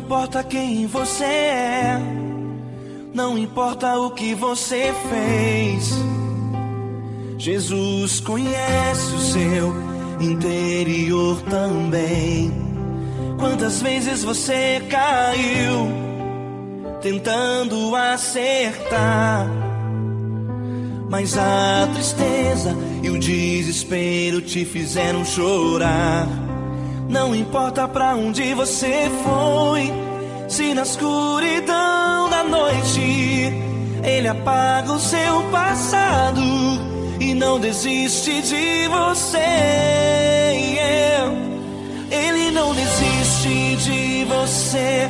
importa quem você é, não importa o que você fez, Jesus conhece o seu interior também. Quantas vezes você caiu tentando acertar, mas a tristeza e o desespero te fizeram chorar. Não importa pra onde você foi, se na escuridão da noite Ele apaga o seu passado e não desiste de você. Ele não desiste de você,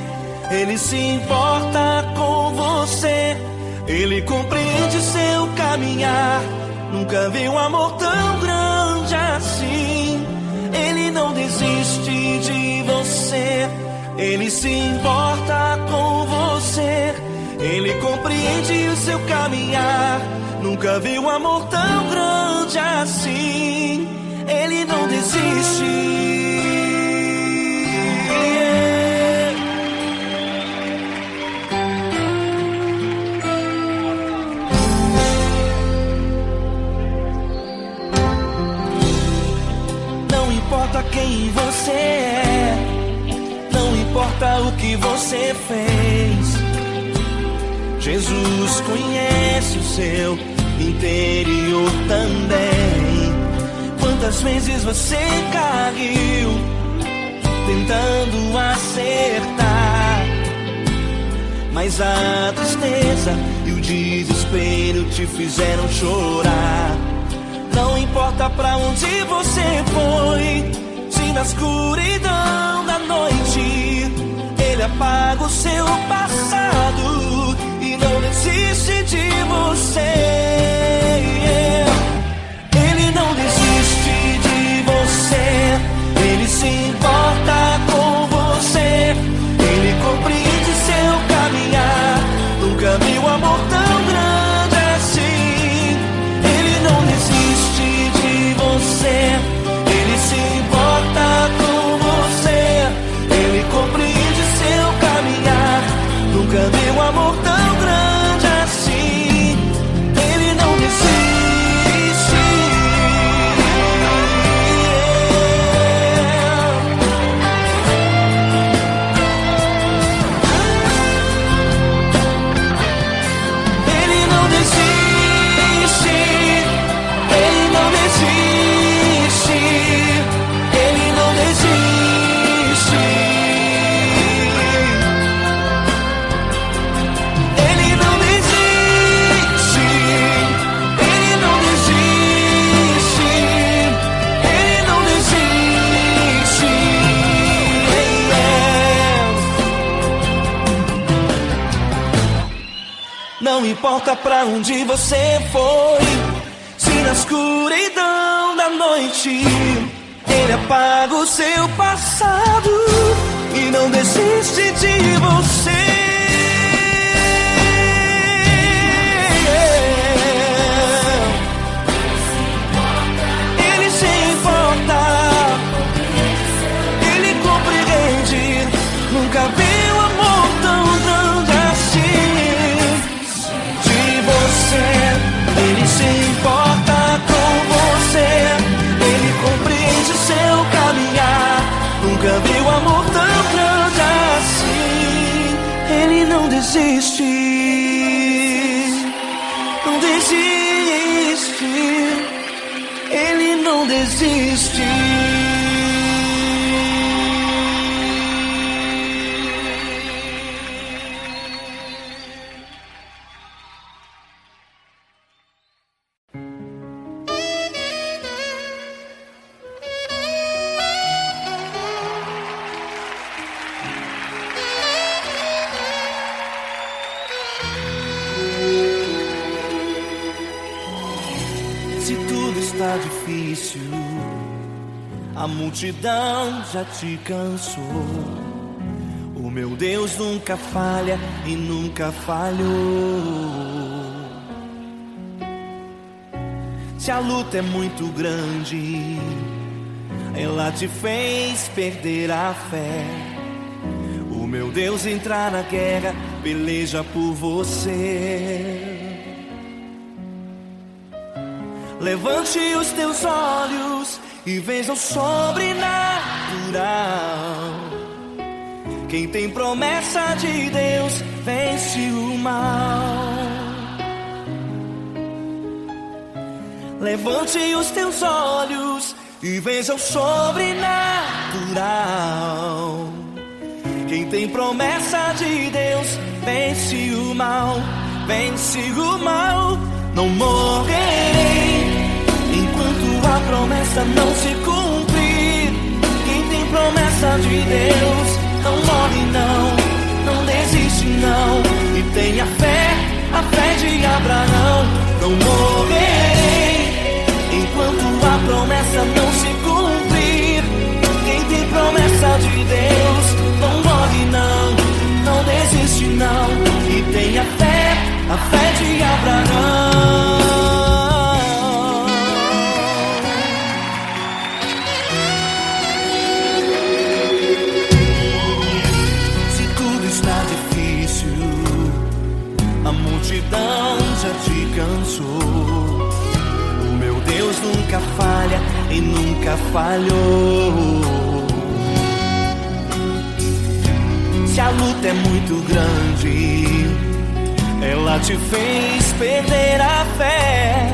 Ele se importa com você, Ele compreende seu caminhar. Nunca vi um amor tão grande assim. Ele não desiste de você, Ele se importa com você, Ele compreende o seu caminhar. Nunca vi um amor tão grande assim. Ele não desiste. Não importa quem você é, não importa o que você fez, Jesus conhece o seu interior também. Quantas vezes você caiu tentando acertar, mas a tristeza e o desespero te fizeram chorar. Não importa pra onde você foi, se na escuridão da noite Ele apaga o seu passado e não desiste de você. Ele não desiste de você, Ele se importa com você, Ele compreende seu caminhar. Nunca vi um amor tão grande assim. Ele não desiste de você, Ele se importa com você, Ele compreende seu caminhar. Nunca vi um amor tão grande assim. Ele não desiste. Ele não desiste. Ele não desiste. Ele não desiste. Ele não desiste. Ele não desiste. Ele não desiste. Não importa pra onde você foi, se na escuridão da noite Ele apaga o seu passado e não desiste de você. Ele se importa, Ele compreende. Nunca vi um amor tão grande assim. De você, Ele se importa com você, Ele compreende seu caminhar. Nunca vi um amor tão grande assim. Ele não desiste, não desiste. Ele não desiste. Se tudo está difícil, a multidão já te cansou. O meu Deus nunca falha e nunca falhou. Se a luta é muito grande, ela te fez perder a fé. O meu Deus entrar na guerra, peleja por você. Levante os teus olhos e veja o sobrenatural. Quem tem promessa de Deus vence o mal. Levante os teus olhos e veja o sobrenatural. Quem tem promessa de Deus vence o mal, vence o mal. Não morrerei enquanto a promessa não se cumprir. Quem tem promessa de Deus não morre não, não desiste não. E tenha fé, a fé de Abraão. Não morrerei enquanto a promessa não se cumprir. Quem tem promessa de Deus não morre não, não desiste não. E tenha fé, a fé de Abraão. Se tudo está difícil, a multidão já te cansou. O meu Deus nunca falha e nunca falhou. Se a luta é muito grande, ela te fez perder a fé.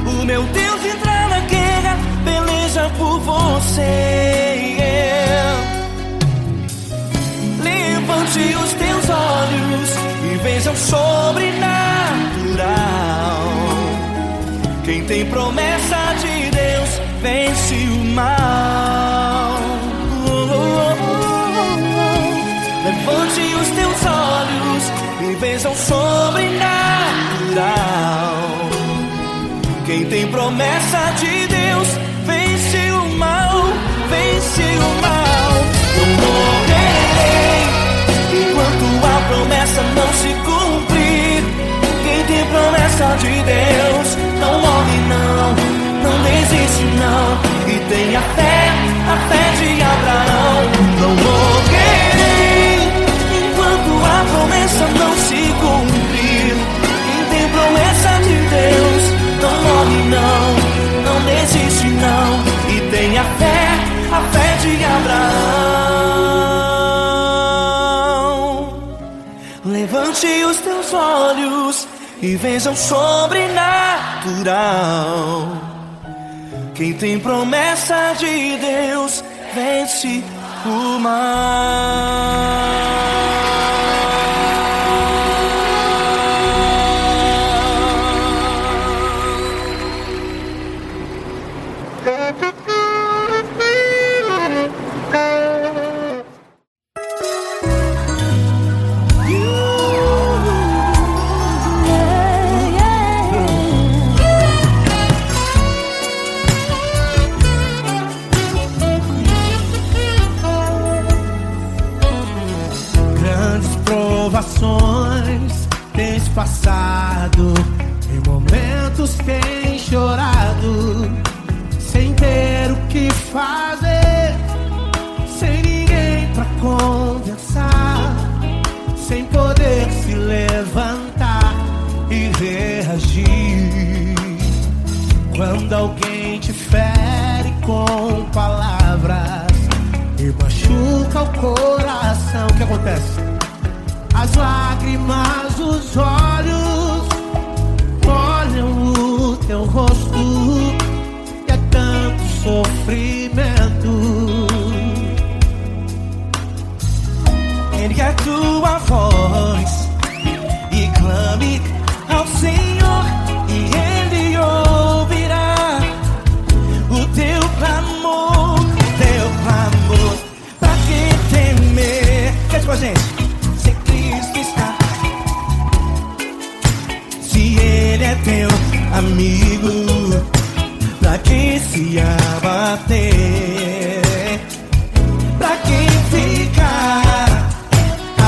O meu Deus entra na guerra, peleja por você. Levante os teus olhos e veja o sobrenatural. Quem tem promessa de Deus vence o mal. Levante os teus olhos e veja o sobrenatural. Quem tem promessa de Deus vence o mal, vence o mal. Não morrerei enquanto a promessa não se cumprir. Quem tem promessa de Deus não morre não, não desiste não. E tenha fé, a fé de Abraão. Não morrerei enquanto a promessa não se cumprir. Quem tem promessa de Deus não morre não, não desiste não. E tenha fé, a fé de Abraão. Levante os teus olhos e veja o sobrenatural. Quem tem promessa de Deus vence o mal. Tens passado, em momentos tens chorado, sem ter o que fazer, sem ninguém pra conversar, sem poder se levantar e reagir. Quando alguém te fere com palavras e machuca o coração, o que acontece? As lágrimas dos olhos olham o teu rosto e é tanto sofrimento. Ergue a tua voz e clame ao Senhor e Ele ouvirá o teu clamor, pra que temer? Cante com a gente. Ele é teu amigo, pra que se abater? Pra que ficar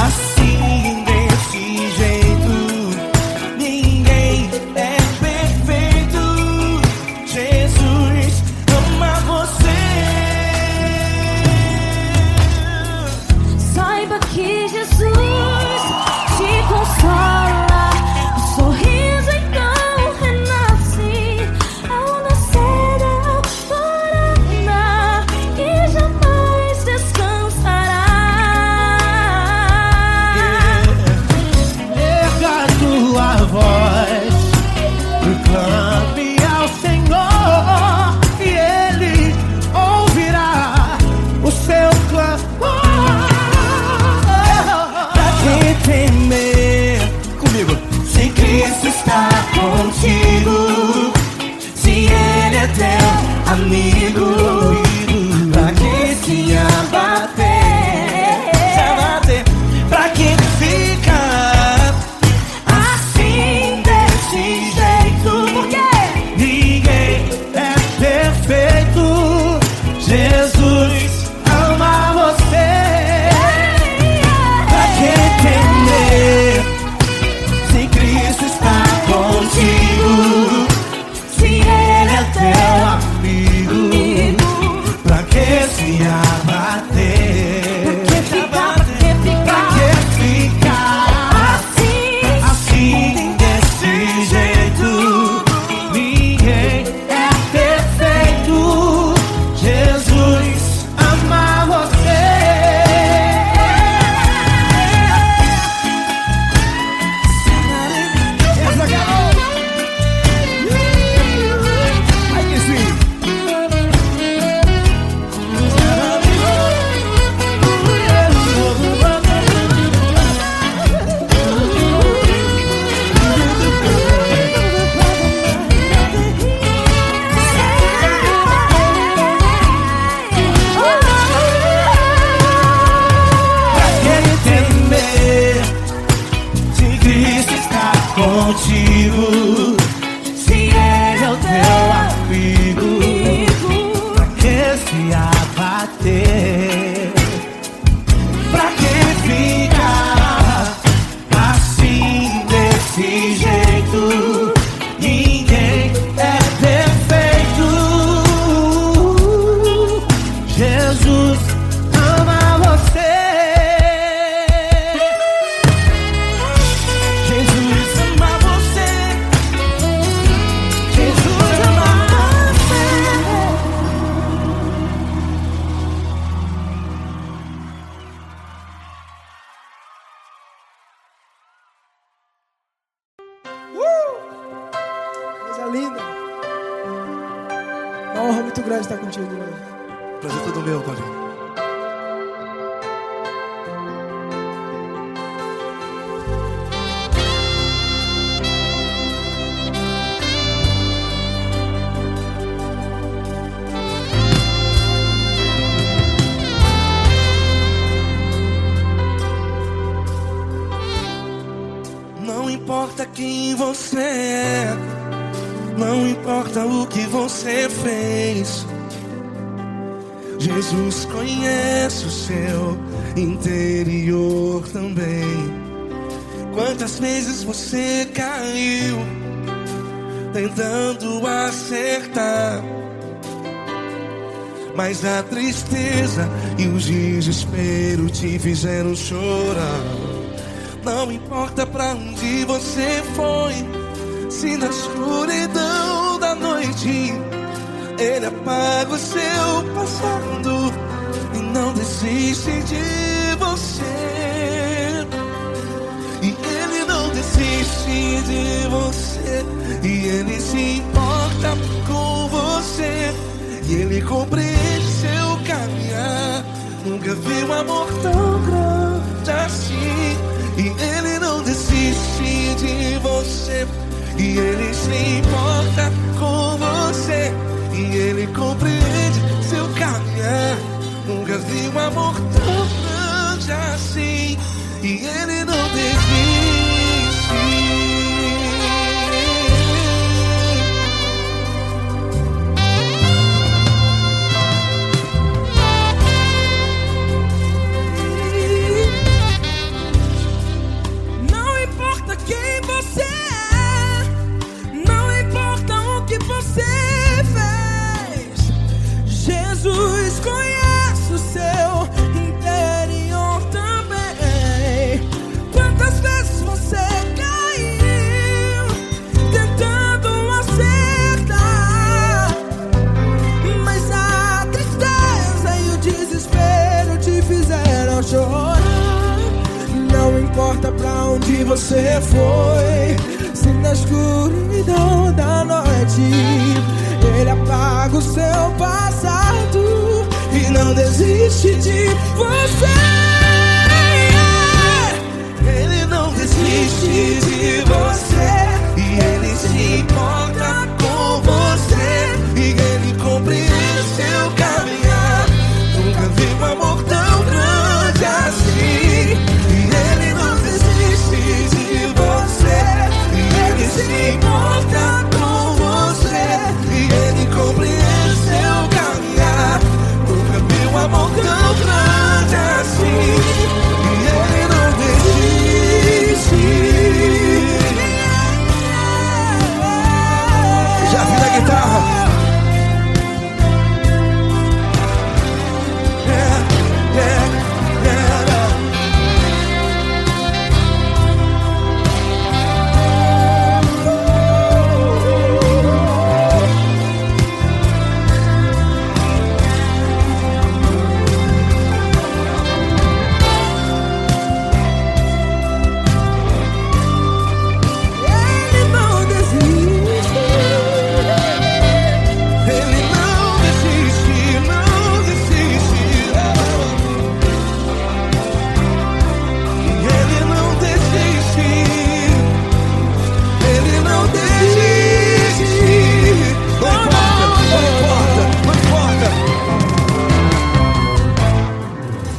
assim desse jeito? Ninguém é perfeito. Jesus ama você. Saiba que linda. Uma honra muito grande estar contigo, mano. Prazer todo meu, Paulinho. Não importa quem você é, não importa o que você fez, Jesus conhece o seu interior também. Quantas vezes você caiu tentando acertar, mas a tristeza e o desespero te fizeram chorar. Não importa pra onde você foi, se na escuridão da noite Ele apaga o seu passado e não desiste de você. E Ele não desiste de você, e Ele se importa com você, e Ele compreende seu caminhar. Nunca vi um amor tão grande assim. E Ele não desiste de você, e Ele se importa com você, e Ele compreende seu caminhar. Nunca vi um amor tão grande assim. E Ele não desiste. Jesus conhece o seu interior também. Quantas vezes você caiu tentando acertar, mas a tristeza e o desespero te fizeram chorar. Não importa pra onde você foi, se na escuridão da noite Ele apaga o seu passado e não desiste de você. Ele não desiste de você, e Ele se importa com você, e Ele compreende seu caminhar. Nunca vi um amor tão grande assim. E Ele não desiste de você, e Ele se importa com você, e Ele compreende seu caminhar. Nunca vi um amor tão grande assim. E Ele não desiste. Já vi na guitarra.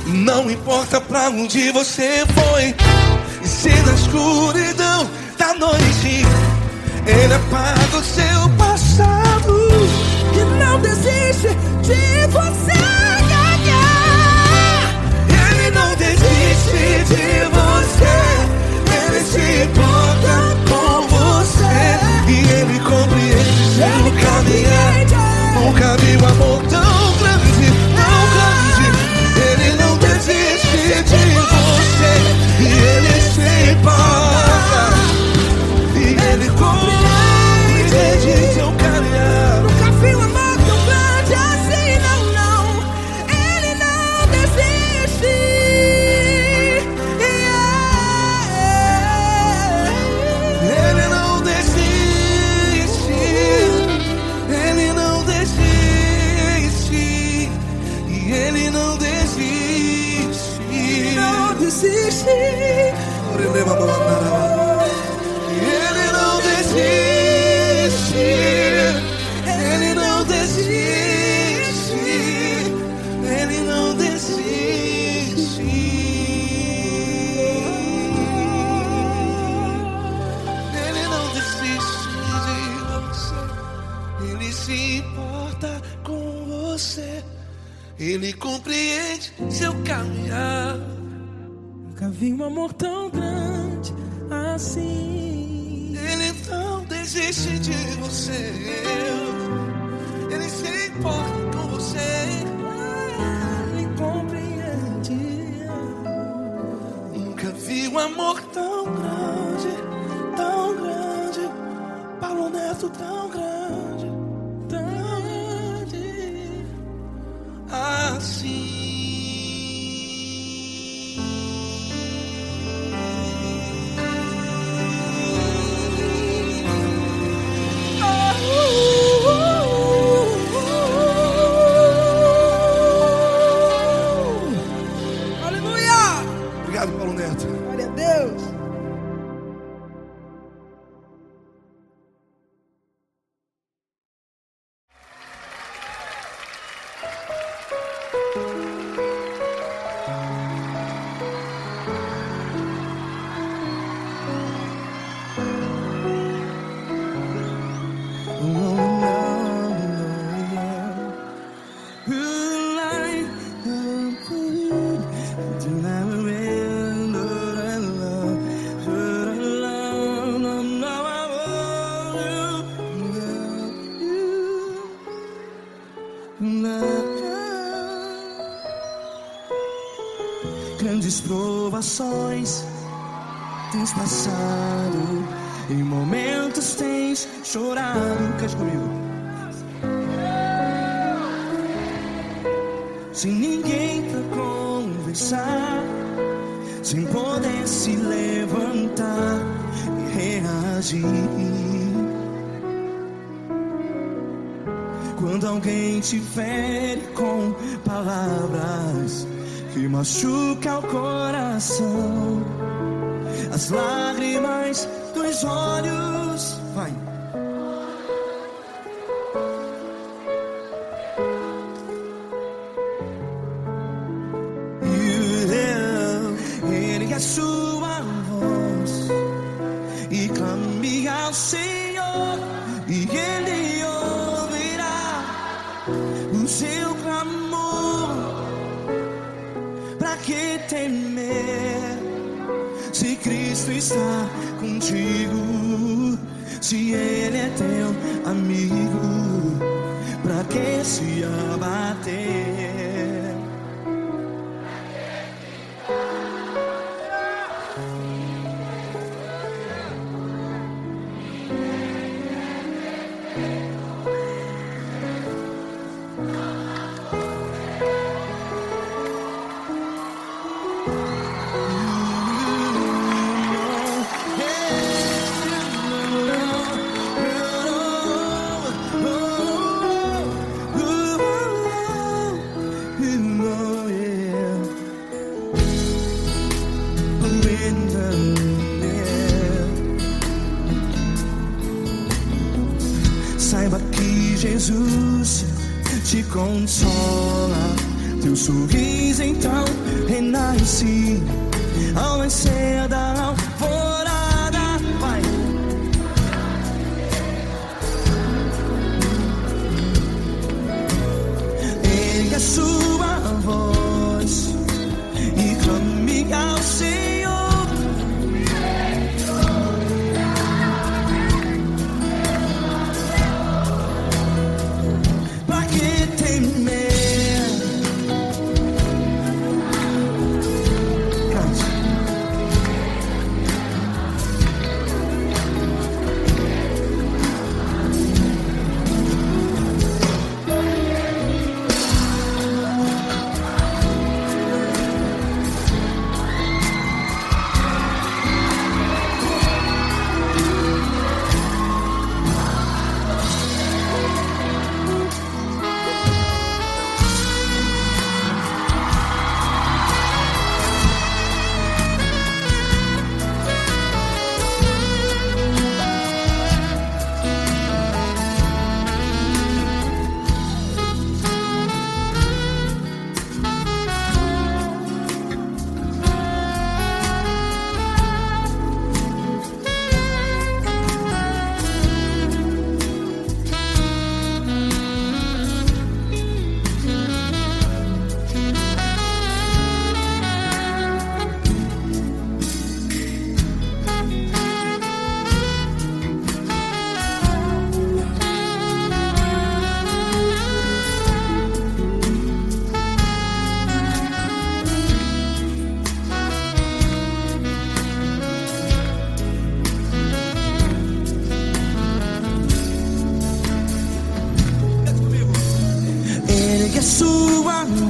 Não importa pra onde você foi, e se na escuridão da noite Ele apaga o seu passado e não desiste de você ganhar. Ele não desiste de você, Ele se importa com você, e Ele compreende seu caminhar. Nunca vi um amor tão grande, tão grande. Ele não desiste de você, e Ele se importa, e Ele compreende seu caminhar. Nunca vi um amor tão grande assim, não, não. Ele não desiste. Yeah. Ele não desiste, ele não desiste, ele não desiste. Ele não desiste de você, ele se importa com você, ele compreende seu caminhar. Nunca vi um amor tão grande assim. Ele não desiste de você, ele se importa com você, Ele compreende. nunca vi um amor tão grande, Paulo Neto tão grande, assim. Obrigado, Paulo Neto. Glória a Deus. Grandes provações tens passado, em momentos tens chorado. Cante comigo. Sem ninguém pra conversar, sem poder se levantar e reagir. Quando alguém te fere com palavras que machuca o coração, as lágrimas dos olhos, vai. Ergue a sua voz e clame ao Senhor, e Ele ouvirá o seu clamor. Pra que temer, se Cristo está contigo? Se Ele é teu amigo, pra que se abater? Saiba que Jesus te consola, teu sorriso então renasce ao nascer da alvorada. Vai. Ergue a sua voz e clame ao Senhor.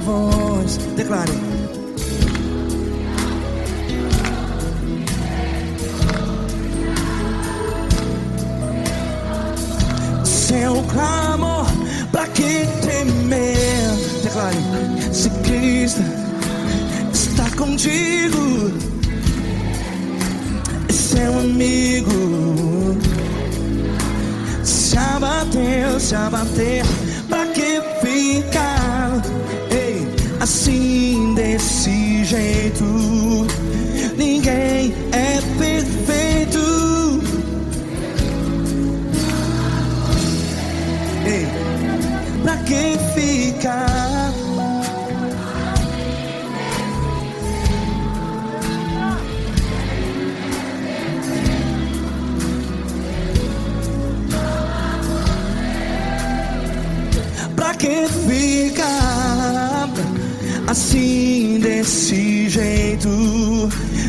voz. Declare. Seu clamor, pra que temer? Declare. Se Cristo está contigo, é seu amigo. Se abater, pra que ficar? Ei, assim desse jeito, ninguém é perfeito. Ei, pra que ficar? Pra que ficar assim desse jeito?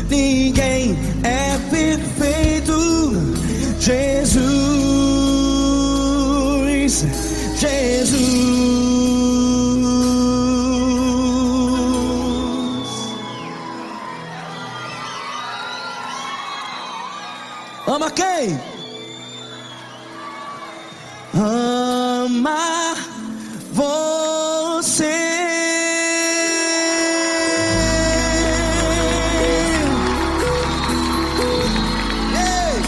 Ninguém é perfeito. Jesus, ama quem? Ama você. Ei.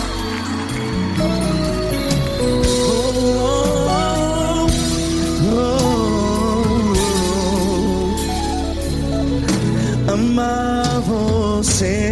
Ama você.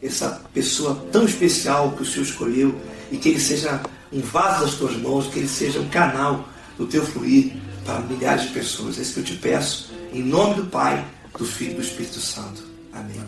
Essa pessoa tão especial que o Senhor escolheu, e que ele seja um vaso das tuas mãos, que ele seja um canal do teu fluir para milhares de pessoas. É isso que eu te peço, em nome do Pai, do Filho e do Espírito Santo. Amém.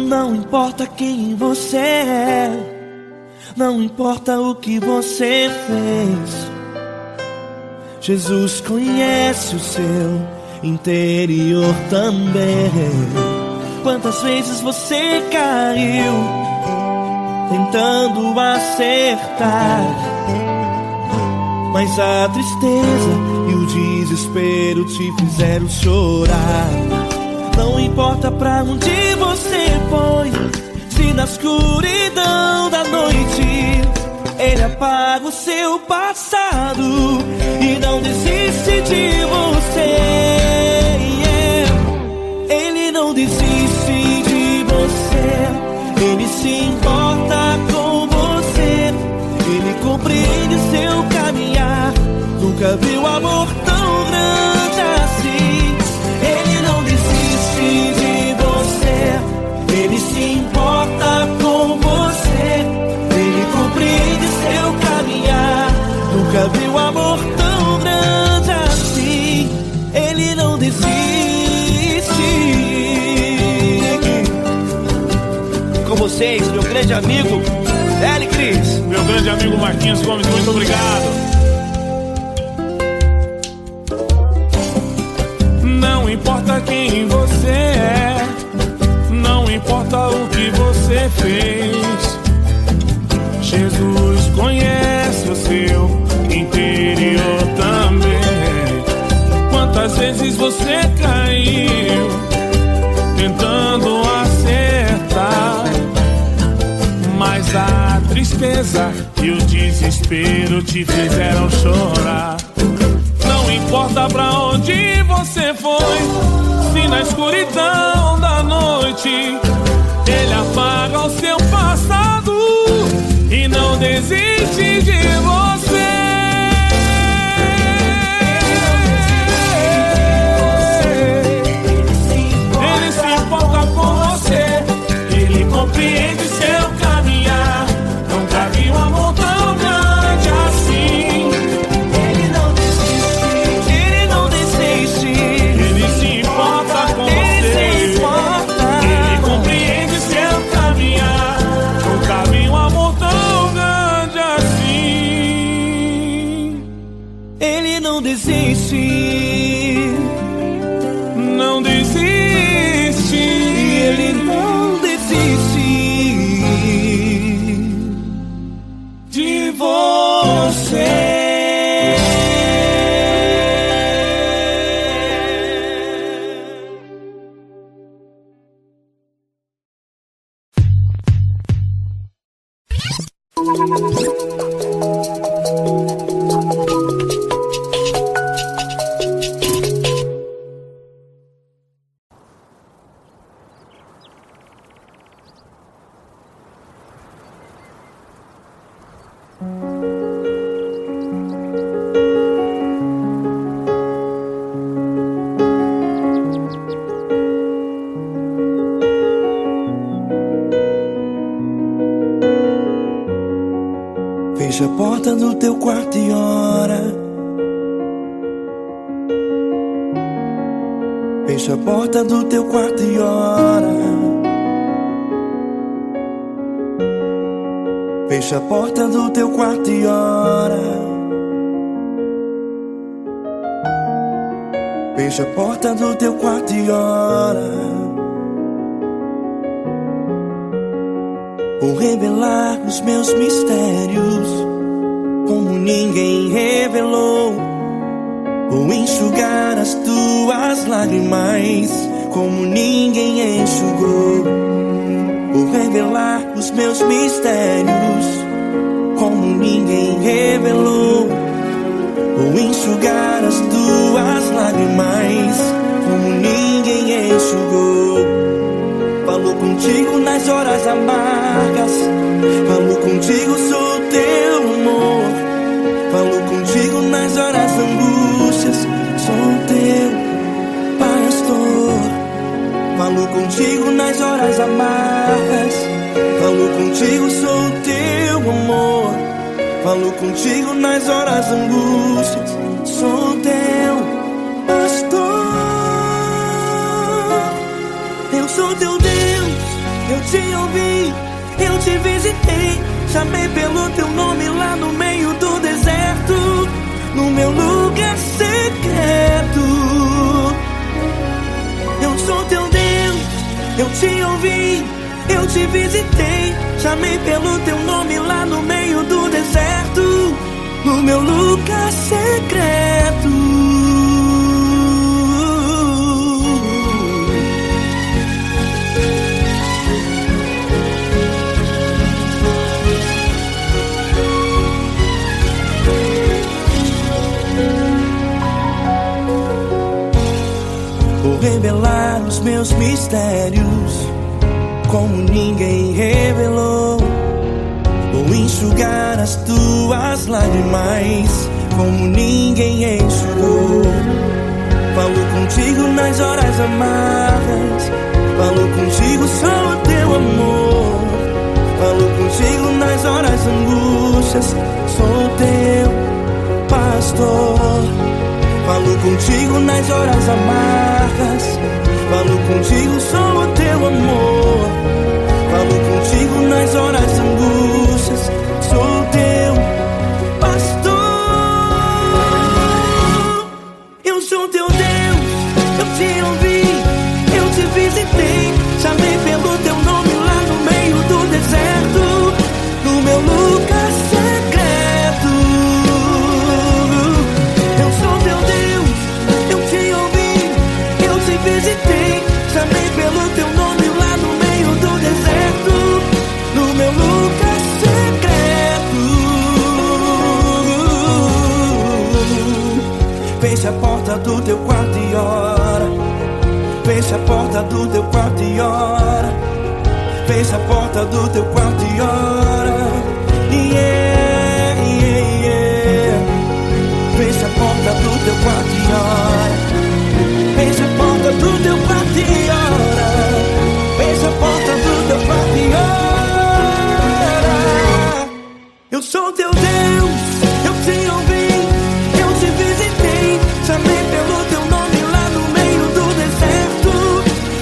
Não importa quem você é, não importa o que você fez, Jesus conhece o seu interior também. Quantas vezes você caiu tentando acertar, mas a tristeza e o desespero te fizeram chorar. Não importa pra onde você foi, se na escuridão da noite Ele apaga o seu passado e não desiste de você. Ele não desiste de você, Ele se importa com você, Ele compreende seu caminhar. Nunca viu amor tão grande assim. Ele não desiste de você, Ele se importa com você, Ele compreende seu caminhar. Nunca viu amor tão grande assim. Ele não desiste. Com vocês, meu grande amigo Eli Cris. Meu grande amigo Marquinhos Gomes, muito obrigado. Não importa quem você é, não importa o que você fez, Jesus conhece o seu interior também. Quantas vezes você caiu tentando acertar, mas a tristeza e o desespero te fizeram chorar. Não importa pra onde você foi, se na escuridão da noite Ele apaga o seu passado e não desiste de você. Fecha a porta do teu quarto e ora. Fecha a porta do teu quarto e ora. Fecha a porta do teu quarto e ora. Fecha a porta do teu quarto e ora. Vou revelar os meus mistérios como ninguém revelou. Vou enxugar as tuas lágrimas como ninguém enxugou. Vou revelar os meus mistérios como ninguém revelou. Vou enxugar as tuas lágrimas como ninguém enxugou. Falo contigo nas horas amargas, falo contigo, sou teu amor. Falo contigo nas horas angústias, sou teu pastor. Falo contigo nas horas amargas, falo contigo, sou teu amor. Falo contigo nas horas angústias, sou teu pastor. Eu sou teu Deus, eu te ouvi, eu te visitei. Chamei pelo teu nome lá no meio do deserto, no meu lugar secreto. Eu sou teu Deus, eu te ouvi, eu te visitei. Chamei pelo teu nome lá no meio do deserto, no meu lugar secreto. Vou revelar os meus mistérios como ninguém revelou. Vou enxugar as tuas lágrimas como ninguém enxugou. Falo contigo nas horas amargas, falo contigo, sou teu amor. Falo contigo nas horas angústias, sou teu pastor. Falo contigo nas horas amargas, falo contigo, sou o teu amor. Falo contigo nas horas angústias, sou o teu pastor. Eu sou teu Deus, eu te ouvi, eu te visitei. Chamei pelo teu nome lá no meio do deserto, no meu lugar secreto. Eu sou teu Deus, eu te ouvi, eu te visitei. Chamei pelo teu nome lá no meio do deserto, no meu lugar secreto. Fecha a porta do teu quarto e ora. Fecha a porta do teu quarto e ora. Fecha a porta do teu quarto e ora. Yeah, yeah, yeah. Fecha a porta do teu quarto e ora. Fecha a porta do teu quarto e ora. Fecha a porta do teu quarto e ora. Eu sou teu Deus, eu te ouvi, eu te visitei. Chamei pelo teu nome lá no meio do deserto,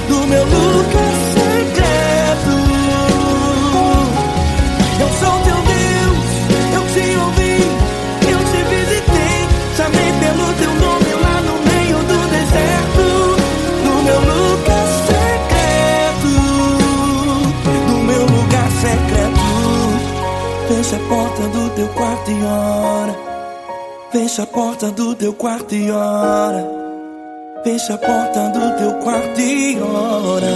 no meu lugar secreto. Eu sou teu Deus, eu te ouvi, eu te visitei. Chamei pelo teu nome lá no meio do deserto, no meu lugar secreto, no meu lugar secreto. Fecha a porta do teu quarto e ora. Fecha a porta do teu quarto e ora. Fecha a porta do teu quarto e ora.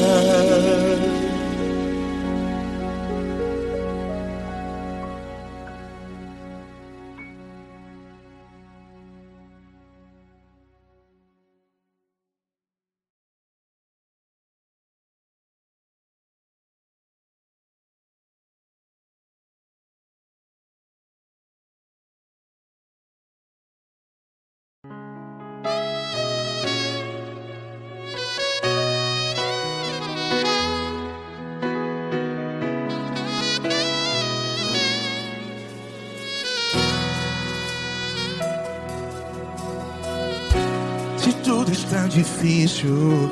está difícil,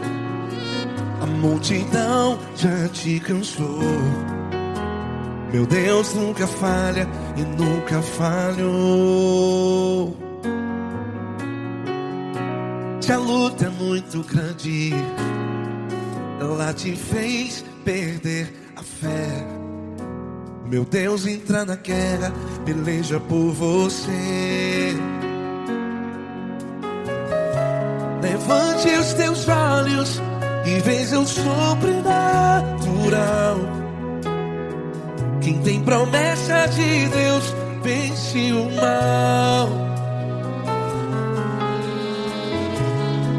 a multidão já te cansou. Meu Deus nunca falha e nunca falhou. Se a luta é muito grande, ela te fez perder a fé. Meu Deus entra na guerra, peleja por você. Levante os teus olhos e veja o sobrenatural. Quem tem promessa de Deus vence o mal.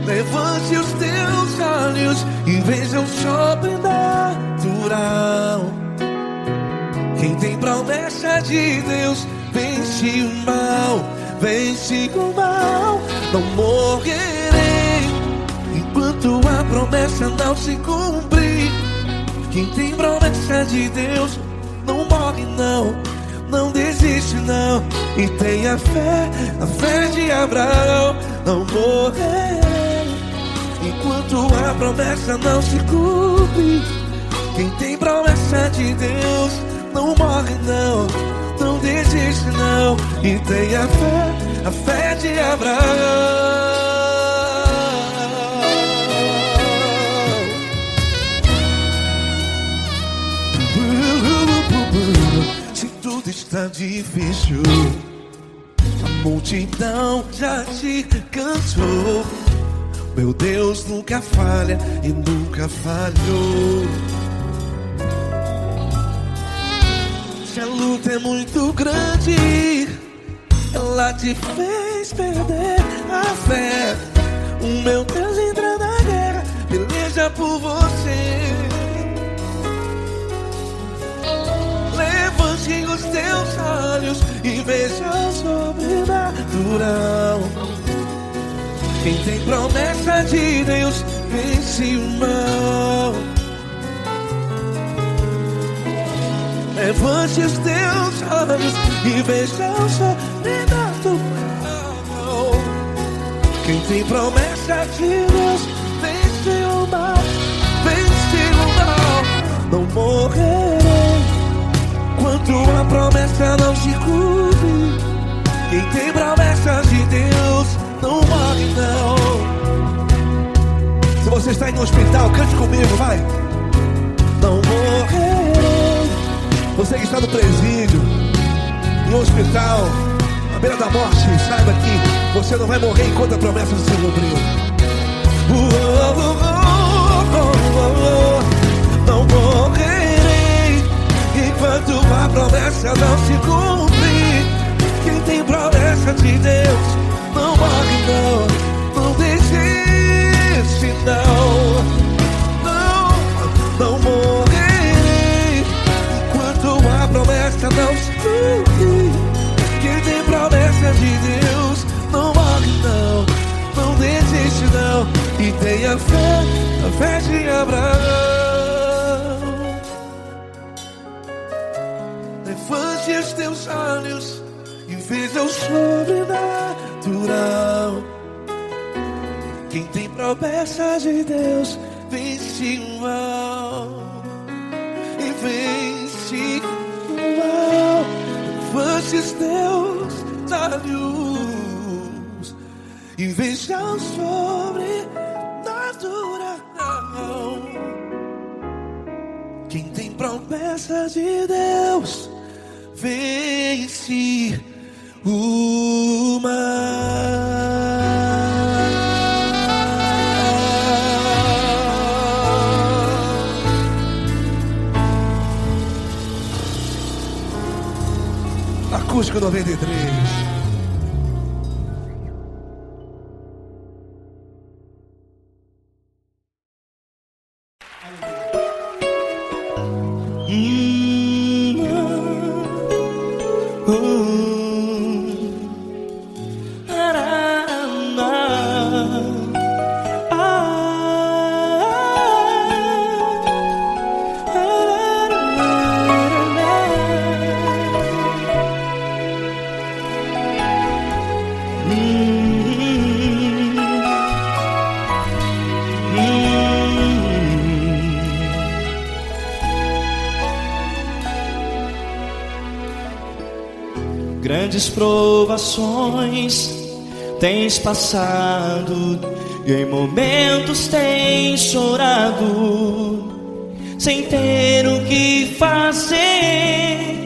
Levante os teus olhos e veja o sobrenatural. Quem tem promessa de Deus vence o mal. Vence o mal. Não morrerei enquanto a promessa não se cumprir. Quem tem promessa de Deus não morre não, não desiste não. E tenha fé, a fé de Abraão. Não morrerei enquanto a promessa não se cumpre. Quem tem promessa de Deus não morre não, não desiste não. E tenha fé, a fé de Abraão. Se tudo está difícil, a multidão já te cansou. Meu Deus nunca falha e nunca falhou. Se a luta é muito grande, ela te fez perder a fé. O meu Deus entra na guerra, peleja por você. Levante os teus olhos e veja o sobrenatural. Quem tem promessa de Deus vence o mal. Levante os teus olhos e veja o sobrenatural. Quem tem promessa de Deus vence o mal. Vence o mal. Não morrerei enquanto a promessa não se cumpre. Quem tem promessa de Deus não morre não. Se você está em um hospital, cante comigo, vai. Não morrerei. Você que está no presídio, em um hospital, à beira da morte, saiba que você não vai morrer enquanto a promessa não se cumpriu. Não morrerei enquanto a promessa não se cumprir. Quem tem promessa de Deus não morre não, não desiste não. Não morrerei enquanto a promessa não se cumprir. Quem tem promessa de Deus não morre não, não desiste não. E tenha fé, a fé de Abraão. Levante os teus olhos e veja o sobrenatural. Quem tem promessa de Deus vence o mal. E vence o mal. Levante os teus olhos e veja o sobrenatural. Quem tem promessa de Deus vence o mal. Acústico 93. Grandes provações tens passado, e em momentos tens chorado, sem ter o que fazer,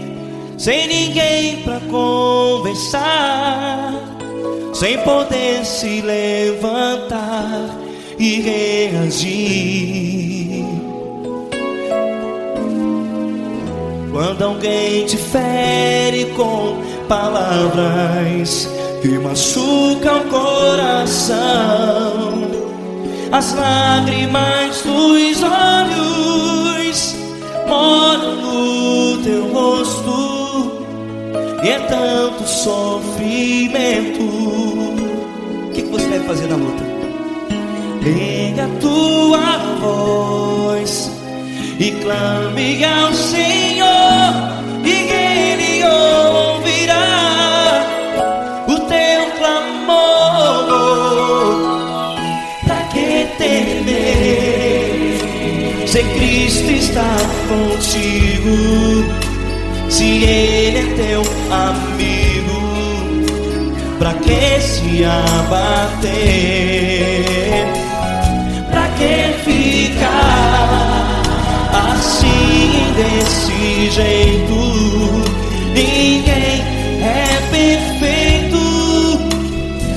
sem ninguém pra conversar, sem poder se levantar e reagir. Quando alguém te fere com palavras que machucam o coração, as lágrimas dos olhos moram no teu rosto, e é tanto sofrimento. O que você deve fazer na luta? Erga a tua voz e clame ao Senhor, e Ele ouvirá o teu clamor. Pra que temer, se Cristo está contigo, se Ele é teu amigo? Pra que se abater? Pra que ficar assim, desse jeito? Ninguém é perfeito.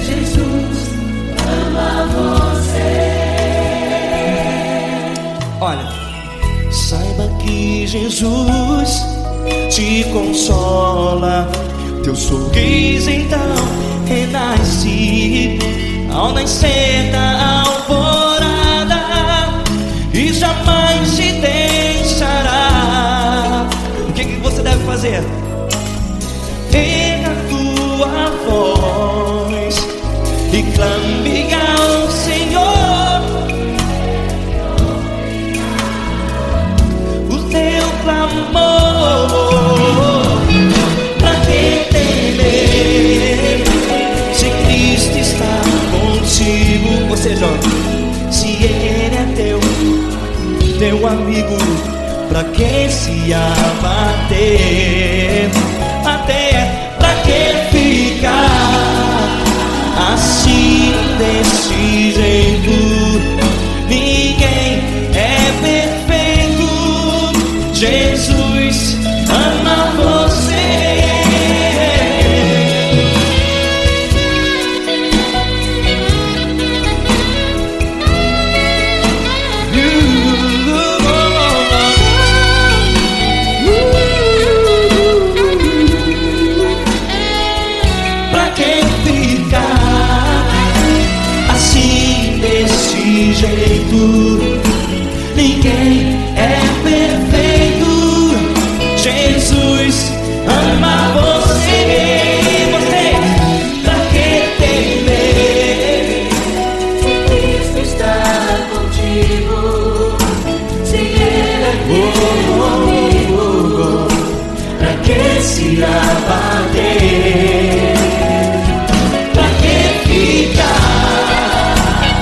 Jesus ama você. Olha, saiba que Jesus te consola, teu sorriso então renasce ao nascer da alvorada, e jamais te deixará. O que você deve fazer? Erga a tua voz e clame ao Senhor, o teu clamor. Pra que temer, se Cristo está contigo? Ou seja, se Ele é teu amigo, pra que se abater? Até pra que ficar assim, desse jeito? Ninguém é perfeito. Jesus ama você. Ninguém é perfeito. Jesus ama você. Pra que temer, se Cristo está contigo, se Ele é teu amigo? Pra que se abater? Pra que ficar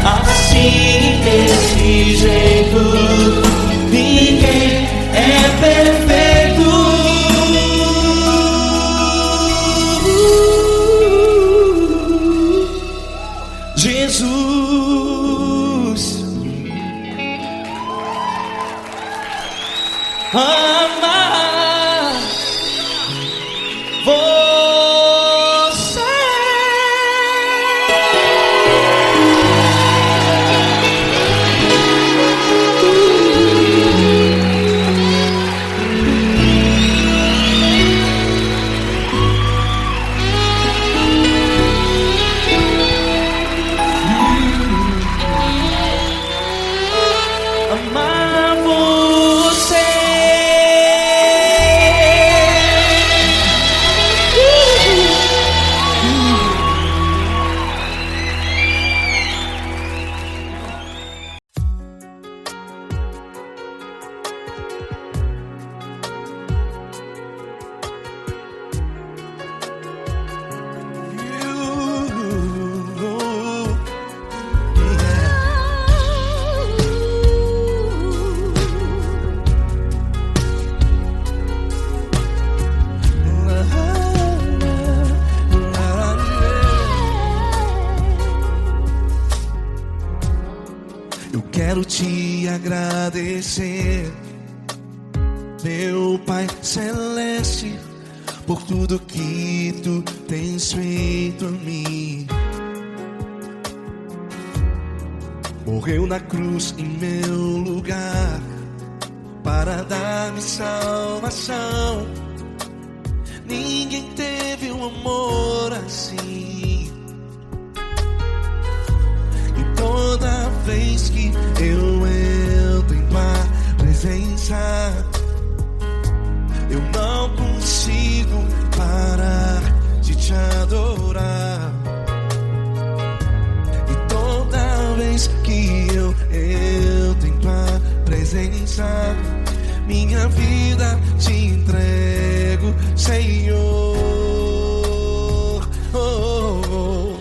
assim, desse jeito? Ninguém é perfeito. Jesus ama você. Amar você. quero te agradecer, meu Pai Celeste, por tudo que tu tens feito a mim. Morreu na cruz em meu lugar para dar-me salvação. Ninguém teve um amor assim. E toda vez que eu entro em tua presença, eu não consigo parar de te adorar. E toda vez que eu entro em tua presença, minha vida te entrego, Senhor. Oh, oh, oh.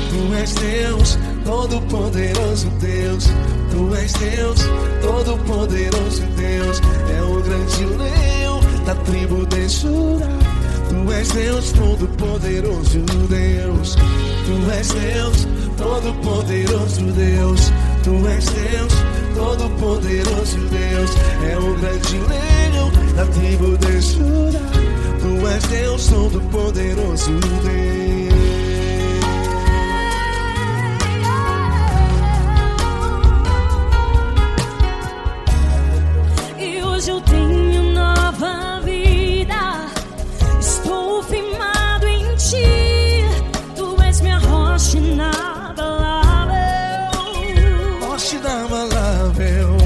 Tu és Deus, todo-poderoso Deus. Tu és Deus, todo-poderoso Deus. É o grande leão da tribo de Judá. Tu és Deus, todo-poderoso Deus. Tu és Deus, todo-poderoso Deus. Tu és Deus, todo-poderoso Deus. É o grande leão da tribo de Judá. Tu és Deus, todo-poderoso Deus. E hoje eu tenho nova vida. Estou firmado em ti. Tu és minha rocha inabalável. Rocha inabalável.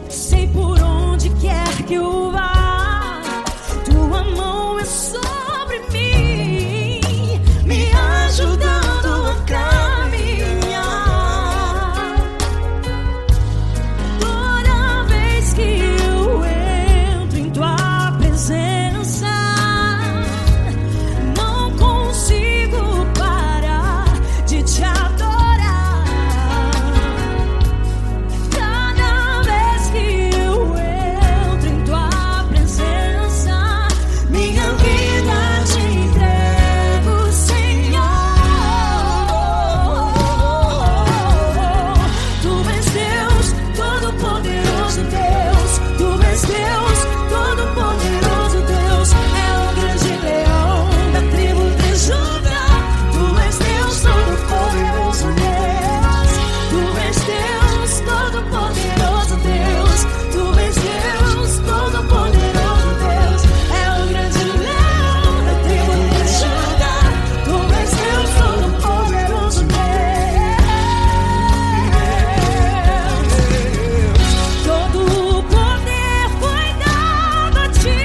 Sei por onde quer que eu vá, tua mão é sobre mim, me ajudando a caminhar. Toda vez que eu entro em tua presença, não consigo parar de te adorar. Cada vez que eu entro em tua presença, minha vida te entrego, Senhor. Tu és Deus, todo-poderoso Deus. Tu és Deus, todo-poderoso Deus. É o grande leão da tribo de Judá. Tu és Deus, todo-poderoso Deus. Tu és Deus, todo-poderoso Deus. Tu és Deus, todo-poderoso Deus. É o grande leão da tribo de Judá. Tu és Deus, todo-poderoso Deus. Todo o poder foi dado a ti,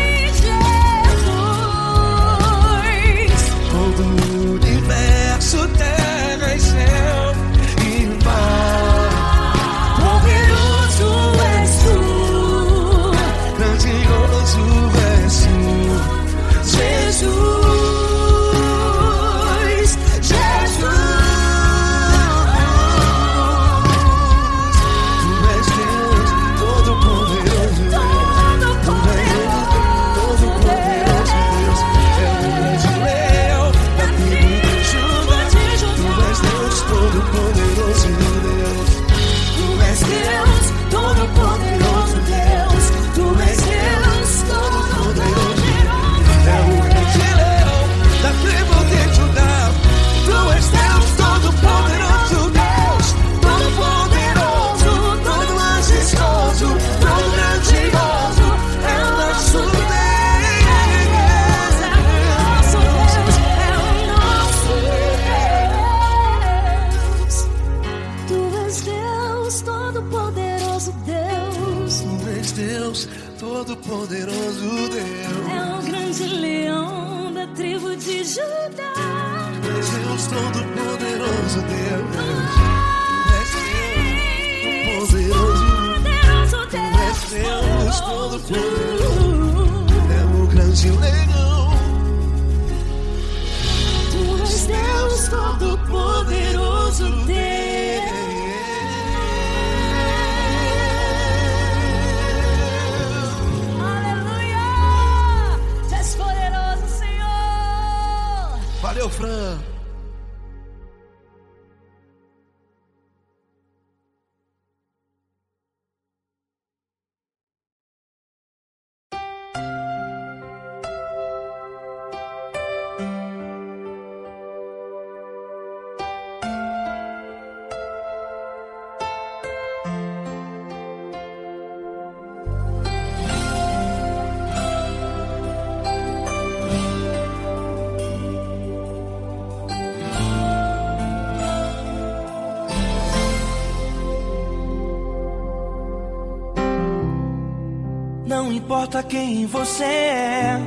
Jesus. Todo o universo, terra e céu e mar. Poderoso és tu, Grandioso és tu, Jesus. Jesus. Tu és Deus, todo-poderoso Deus. Todo-poderoso Deus. É o grande leão da tribo de Judá. Tu és Deus, todo-poderoso Deus. Tu és Deus, todo-poderoso Deus. Tu és Deus, todo-poderoso. É o grande leão da tribo de Judá. Tu és Deus, todo-poderoso Deus. Todo-poderoso, todo majestoso, todo grandioso. É o nosso Deus. Nosso Deus é o nosso Deus. Tu és Deus, todo-poderoso Deus. Tu és Deus, todo-poderoso Deus. É o grande leão da tribo de Judá. Tu és Deus, todo-poderoso Deus. Tu és Deus, Poderoso és Deus, Deus. todo-poderoso. É o grande leão. Tu és Deus, todo-poderoso Deus. Aleluia! Tu és poderoso, Senhor. Valeu, Fran. Não importa quem você é,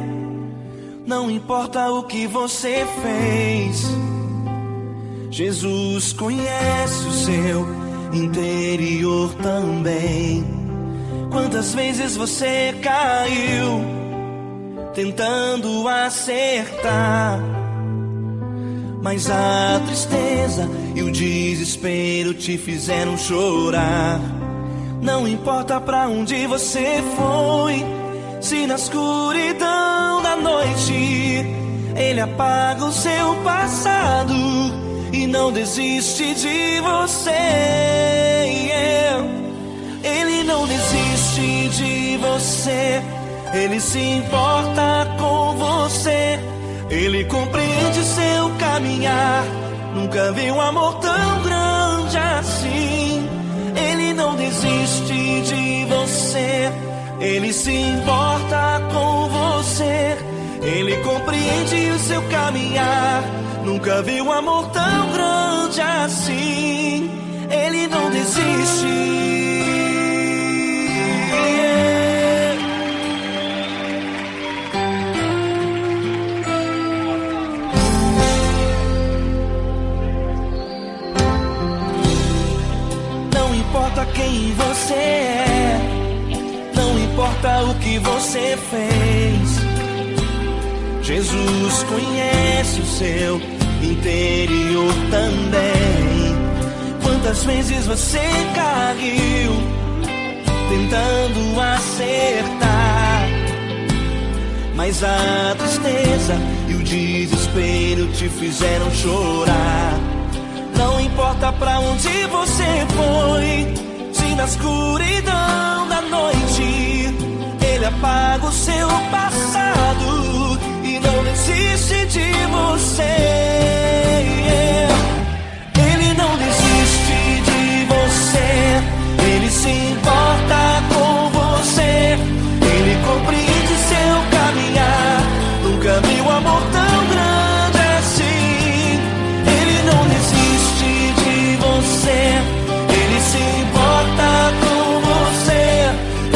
não importa o que você fez, Jesus conhece o seu interior também. Quantas vezes você caiu tentando acertar, mas a tristeza e o desespero te fizeram chorar. Não importa pra onde você foi, se na escuridão da noite Ele apaga o seu passado e não desiste de você. Ele não desiste de você, Ele se importa com você, Ele compreende seu caminhar. Nunca vi um amor tão grande assim. Ele não desiste de você, Ele se importa com você, Ele compreende o seu caminhar. Nunca vi um amor tão grande assim. Ele não desiste. Não importa quem você é, não importa o que você fez, Jesus conhece o seu interior também. Quantas vezes você caiu tentando acertar, mas a tristeza e o desespero te fizeram chorar. Não importa pra onde você foi, se na escuridão da noite Ele apaga o seu passado e não desiste de você. Ele não desiste de você, Ele se importa com você, Ele compreende seu caminhar. Nunca vi um amor tão grande assim. Ele não desiste de você, Ele se importa com você,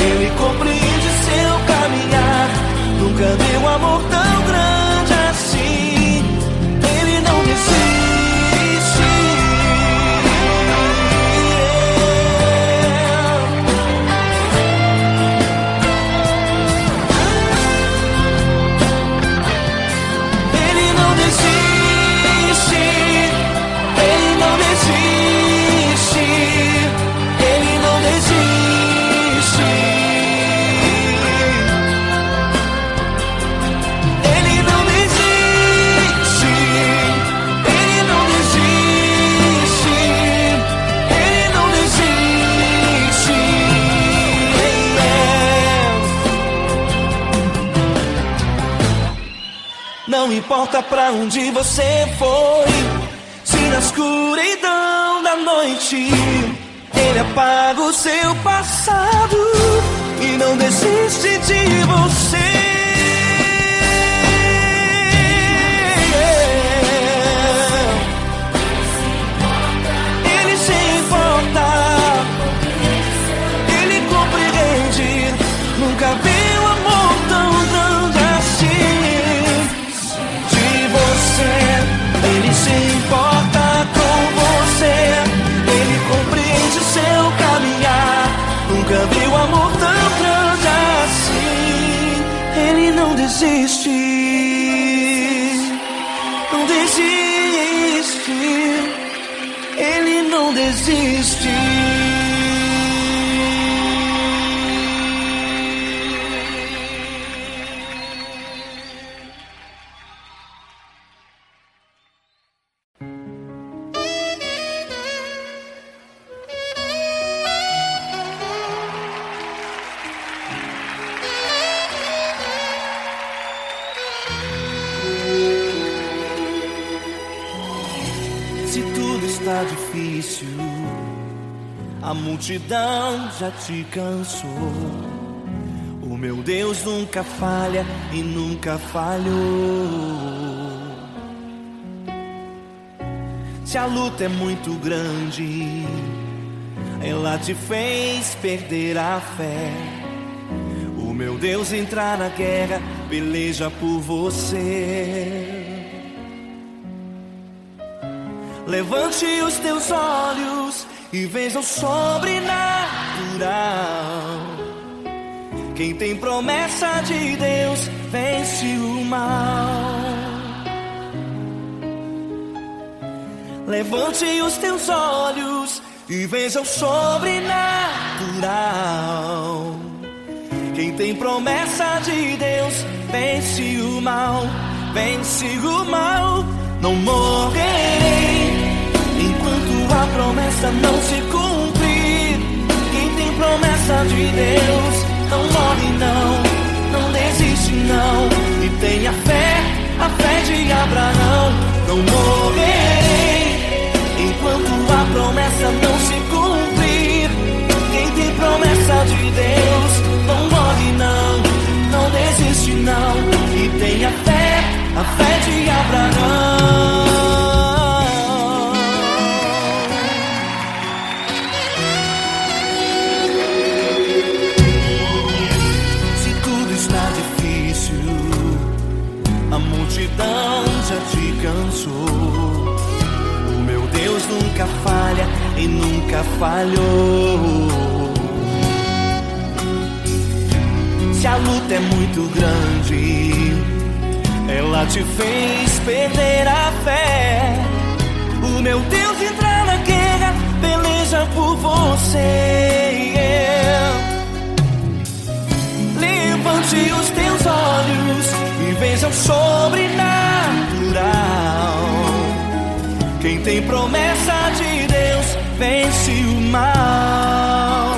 Ele compreende seu caminhar. Nunca vi um amor tão grande assim. Ele não desiste. Ele não desiste. Ele não desiste. Ele não desiste. Ele não desiste. Ele não desiste. Ele não desiste. Não importa pra onde você foi, se na escuridão da noite Ele apaga o seu passado e não desiste de você. Ele se importa, Ele compreende. Nunca vi um amor tão grande assim. De você, Ele se importa com você, Ele compreende o seu caminhar. Nunca vi um amor tão grande assim. Ele não desiste, não desiste. Ele não desiste. Se tudo está difícil, a multidão já te cansou. O meu Deus nunca falha e nunca falhou. Se a luta é muito grande, ela te fez perder a fé. O meu Deus entrar na guerra, peleja por você. Levante os teus olhos e veja o sobrenatural. Quem tem promessa de Deus vence o mal. Levante os teus olhos e veja o sobrenatural. Quem tem promessa de Deus vence o mal, vence o mal. Não morrerei enquanto a promessa não se cumprir. Quem tem promessa de Deus não morre não, não desiste não. E tenha fé, a fé de Abraão. Não morrerei enquanto a promessa não se cumprir. Quem tem promessa de Deus não morre não, não desiste não. E tenha fé, a fé de Abraão. Se tudo está difícil, a multidão já te cansou. O meu Deus nunca falha e nunca falhou. Se a luta é muito grande, ela te fez perder a fé. O meu Deus entra na guerra, peleja por você. Levante os teus olhos e veja o sobrenatural. Quem tem promessa de Deus vence o mal.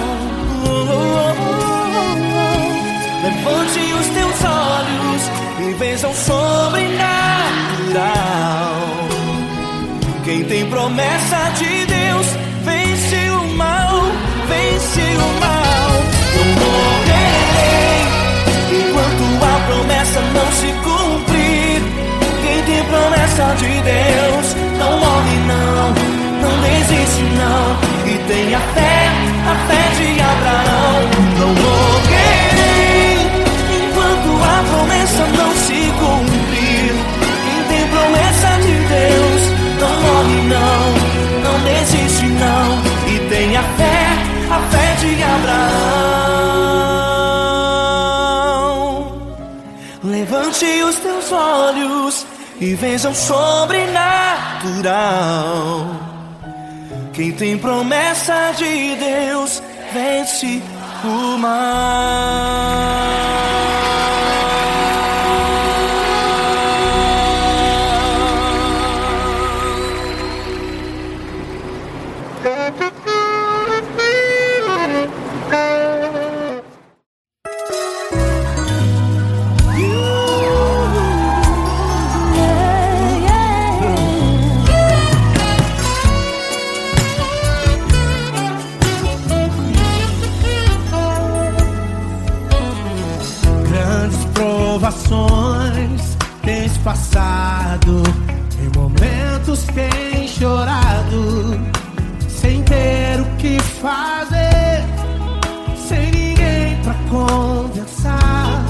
Levante os teus olhos e veja o sobrenatural. Quem tem promessa de Deus vence o mal, vence o mal. Não morrerei enquanto a promessa não se cumprir. Quem tem promessa de Deus não morre não, não desiste não. E tenha fé, a fé de Abraão. Não morrerei enquanto a promessa não se cumprir. Quem tem promessa de Deus não morre não, não desiste não. E tenha fé, a fé de Abraão. Levante os teus olhos e veja o sobrenatural. Quem tem promessa de Deus vence o mal. Tens passado, em momentos tens chorado, sem ter o que fazer, sem ninguém pra conversar,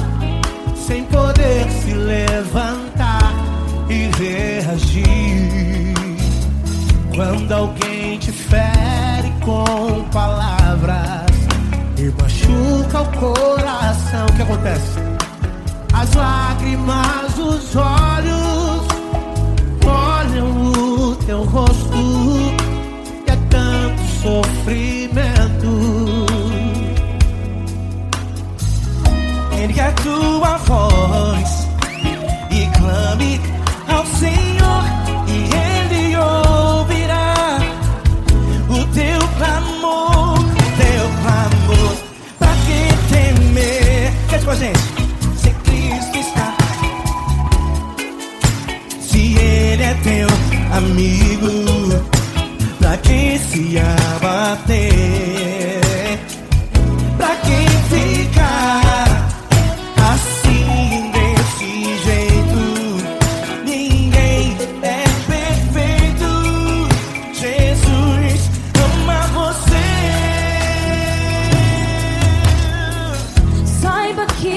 sem poder se levantar e reagir. Quando alguém te fere com palavras e machuca o coração, o que acontece? As lágrimas dos olhos molham o teu rosto e é tanto sofrimento. Ergue a tua voz e clame ao Senhor e Ele ouvirá o teu clamor, pra que temer? Cante com a gente. Ele é teu amigo, pra que se abater? Pra que ficar assim desse jeito? Ninguém é perfeito. Jesus ama você. Saiba que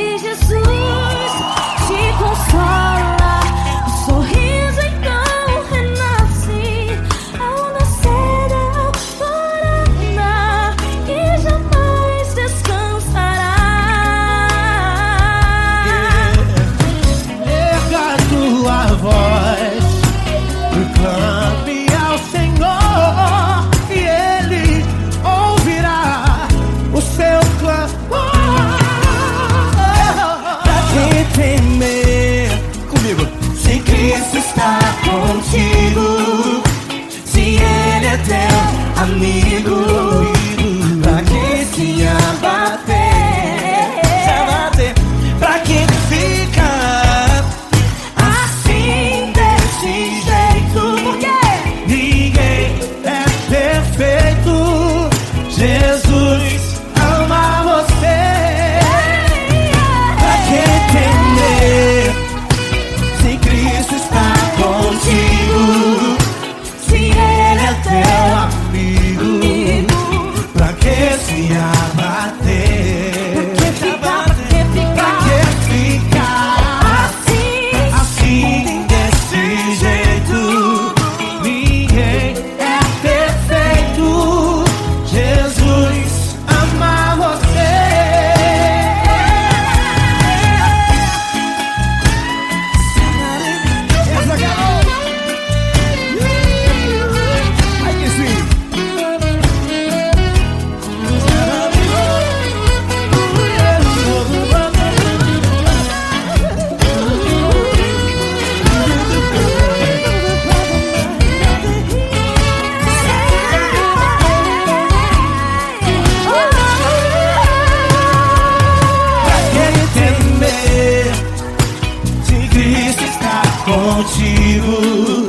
contigo.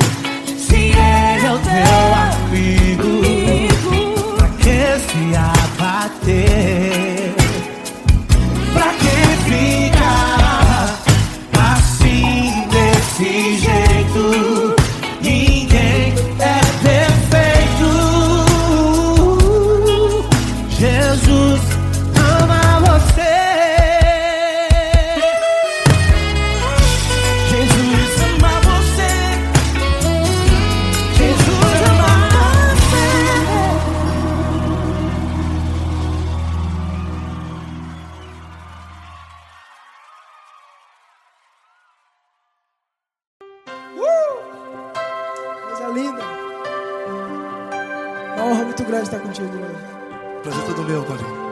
Se ele é o teu amigo, pra que se abater? Pra que ficar assim desse jeito? Ninguém é perfeito. Jesus ama você. Jesus ama você. Jesus ama você. Coisa linda. Uma honra muito grande estar contigo, Deus. Prazer todo meu, Paulinho.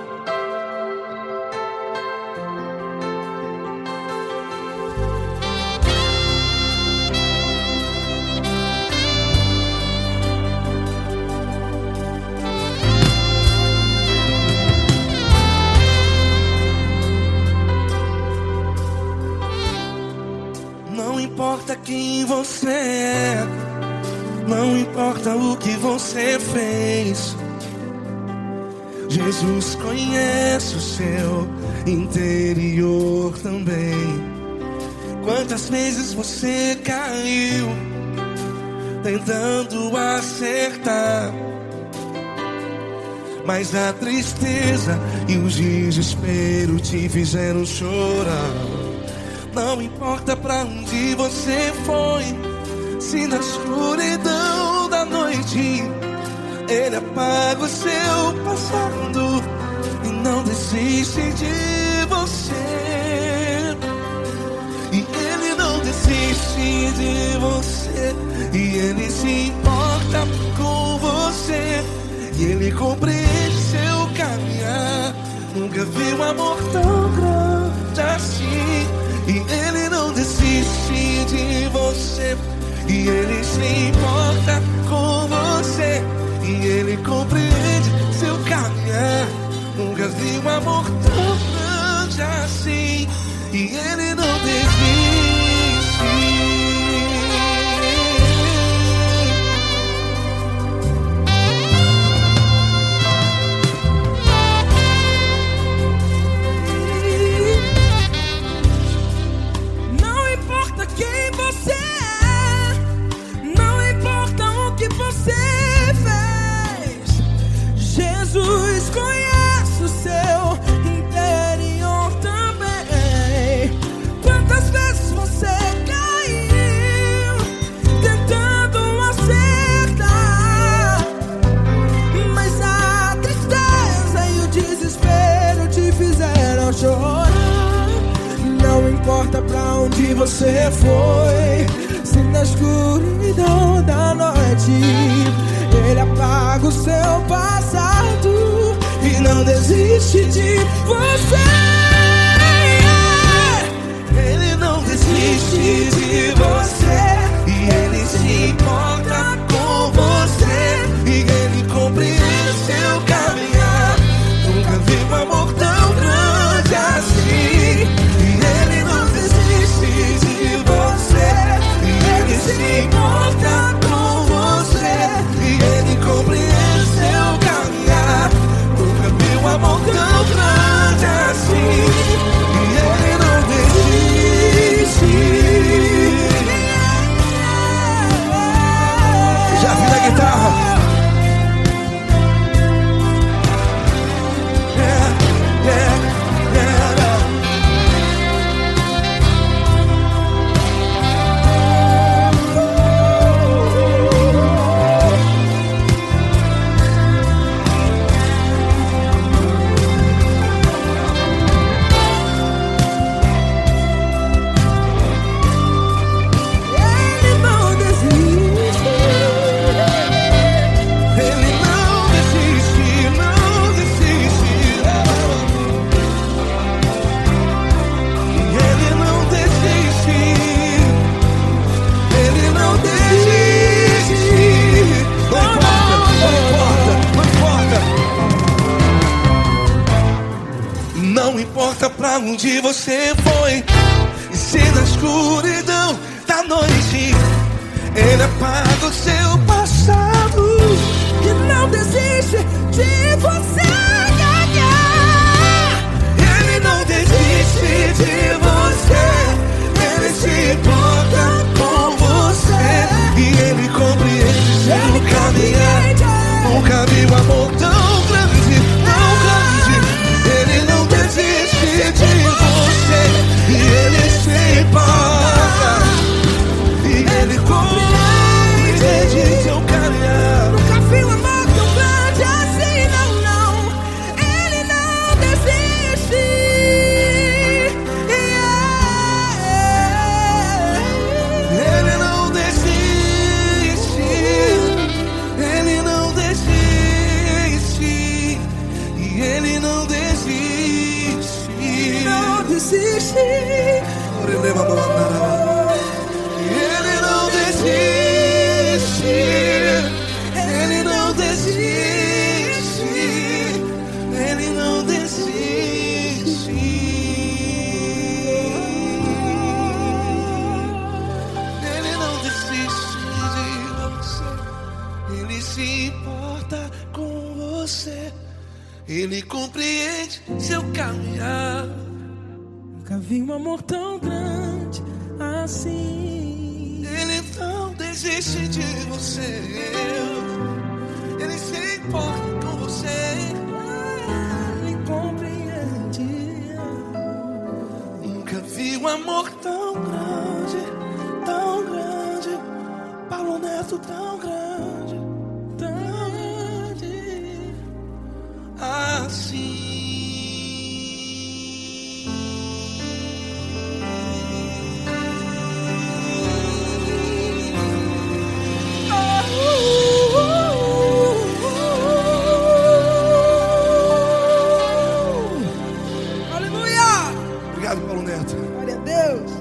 Não importa quem você é, não importa o que você fez, Jesus conhece o seu interior também. Quantas vezes você caiu tentando acertar, mas a tristeza e o desespero te fizeram chorar. Não importa pra onde você foi, se na escuridão da noite Ele apaga o seu passado e não desiste de você. E Ele não desiste de você, e Ele se importa com você, e Ele compreende seu caminhar. Nunca vi um amor tão grande assim. E Ele não desiste de você, e Ele se importa com você, e Ele compreende seu caminhar. Nunca vi um amor tão grande assim. E Ele não desiste. Não importa quem você é, não importa o que você fez, Jesus conhece o seu interior também. Quantas vezes você caiu tentando acertar, mas a tristeza e o desespero te fizeram chorar. Não importa pra onde você foi, se na escuridão da noite Ele apaga o seu passado e não desiste de você. Ele não desiste de você, e Ele se importa com você, e Ele compreende seu caminhar. Nunca vi um amor tão grande assim. E Ele não desiste de você, e Ele se importa com você, e Ele compreende seu caminhar. Nunca vi um amor tão grande assim. E Ele não desiste. Já vi na guitarra. Não importa pra onde você foi, e se na escuridão da da noite. Ele apaga o seu passado E não desiste de você. Ele não desiste de você. Ele se importa com você. E ele compreende seu caminhar. Nunca vi um amor tão grande, tão grande. Ele não desiste de você. E ele se importa. E ele compreende seu caminhar. Nunca vi um amor tão grande assim, não, não. Ele não desiste. Ele não desiste. Ele não desiste. E ele não desiste. Não desiste. Ele não desiste. Ele não desiste. Ele não desiste. Ele não desiste de você. Ele se importa com você. Ele compreende seu caminhar. Nunca vi um amor tão grande assim. Ele não desiste de você. Ele se importa com você. Ele compreende. Nunca vi um amor tão grande, tão grande. Paulo Neto tão grande, tão grande assim. Aleluia! Obrigado, Paulo Neto. Glória a Deus.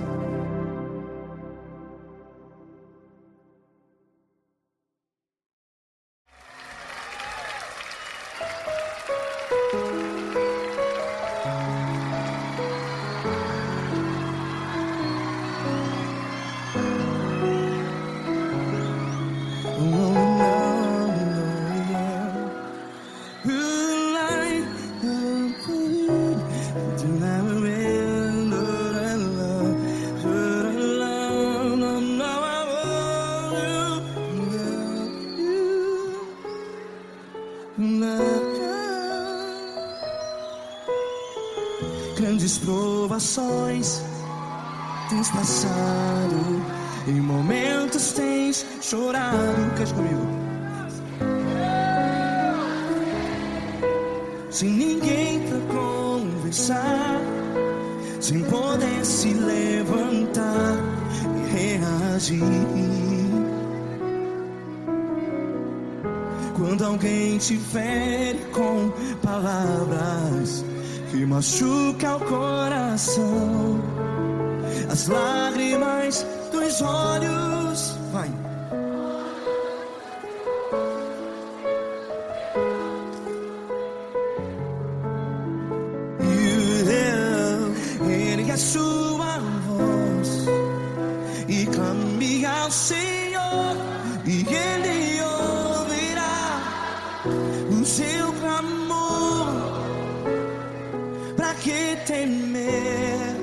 Grandes provações tens passado, em momentos tens chorado. Cante comigo. Sem ninguém pra conversar, sem poder se levantar e reagir. Quando alguém te fere com palavras que machuca o coração, as lágrimas dos olhos, vai. Ergue a sua voz e clame ao Senhor, e Ele ouvirá o seu clamor. Pra que temer,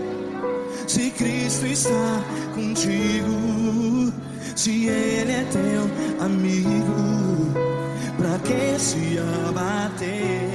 se Cristo está contigo? Se Ele é teu amigo, pra que se abater?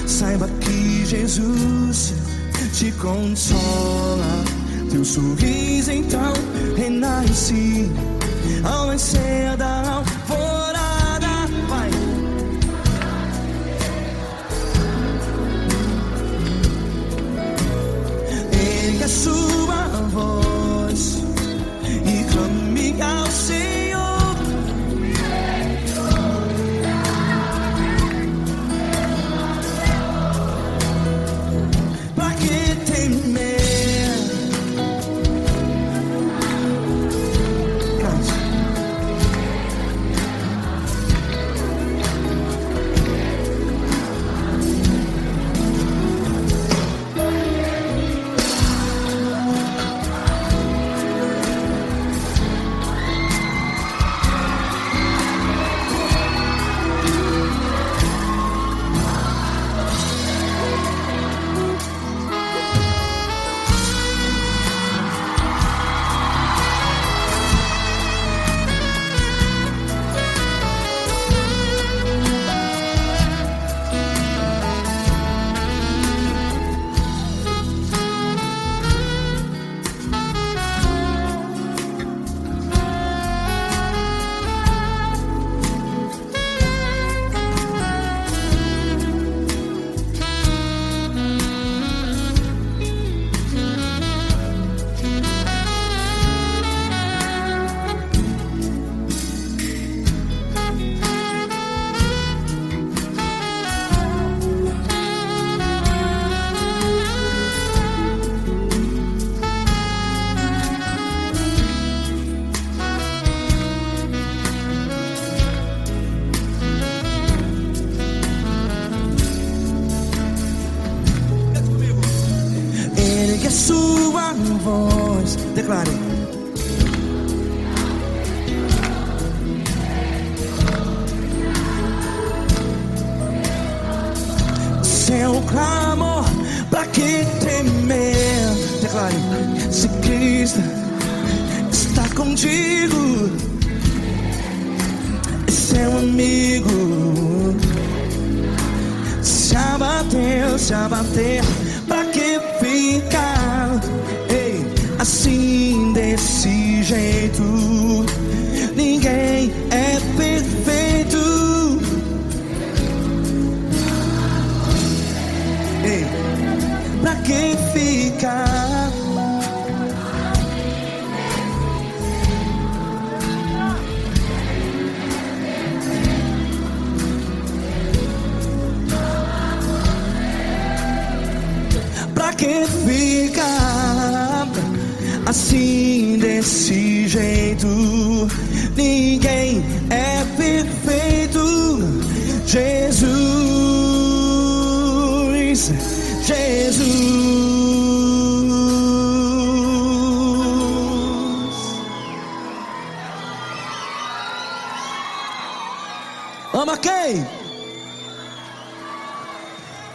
Saiba que Jesus te consola, teu sorriso então renasce ao nascer da alvorada. Vai. voz. Declare. Seu clamor, pra que temer? Declare. Se Cristo está contigo, é seu amigo. Se abater, pra que ficar? Ei, assim desse jeito, ninguém é perfeito. Ei, pra que ficar? Pra que ficar assim desse jeito? Ninguém é perfeito. Jesus, Jesus. Ama quem?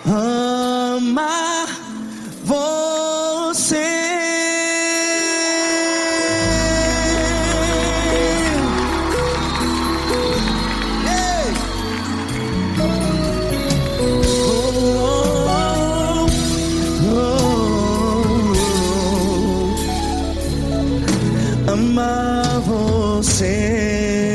Ama você. Ei. Ama você.